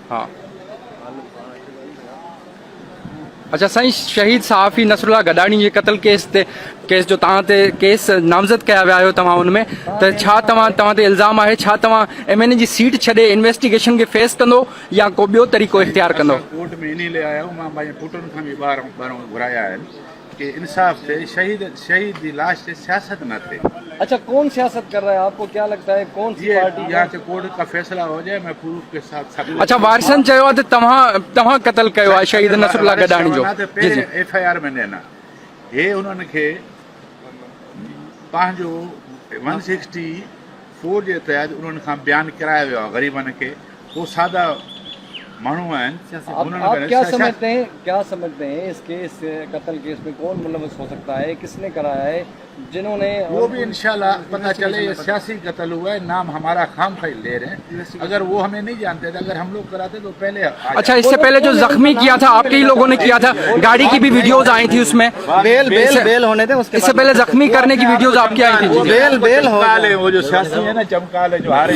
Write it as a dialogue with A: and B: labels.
A: हाँ। अच्छा साईं, शहीद सहाफ़ी नसरुल्लाह गडाणी जे क़त्ल केस जो तव्हां ते केस नामज़द कया विया आहियो तव्हां उन में, त छा तव्हां ते इल्ज़ाम आहे, छा तव्हां MNA जी सीट छॾे इन्वेस्टिगेशन खे फेस कंदो या को ॿियो तरीक़ो इख्तियार कंदो?
B: कोर्ट में इन ले आया हूँ, मां पंहिंजे पुटनि खां बि ॿाहिरों घुराया आहिनि कि इंसाफ थे, शहीद की लाश से सियासत न थे।
A: अच्छा, कौन सियासत कर रहा है, आपको क्या लगता है, कौन सी पार्टी?
B: यहाँ से कोर्ट का फैसला हो जाए, मैं प्रूफ के साथ सब।
A: अच्छा, वारिसन चयो आहे त तव्हां क़त्ल कयो आहे शहीद नसरुल्लाह गडाणी जो? जी जी।
B: FIR में न हे उन्हनि खे पंहिंजो 164 जे तहत उन्हनि खां बयान करायो वियो आहे ग़रीबनि खे। वो सादा माण्हू आहिनि।
A: आप क्या समझते हैं इस केस कत्ल केस में कौन मुलव्वस हो सकता है, किसने कराया है, जिन्होंने?
B: वो भी इंशाल्लाह पता चले। ये सियासी कत्ल हुआ है, नाम हमारा खाम खाई ले रहे हैं। अगर वो हमें नहीं जानते थे, अगर हम लोग कराते तो पहले।
A: अच्छा, इससे पहले जो जख्मी किया था आपके ही लोगों ने किया था, गाड़ी की भी वीडियोज आई थी उसमें,
C: बेल होने थे उसके।
A: इससे पहले जख्मी करने की वीडियोज आपकी आई थी?
C: बेल हो,
B: वो जो सियासी है ना, चमकाल है जो हारे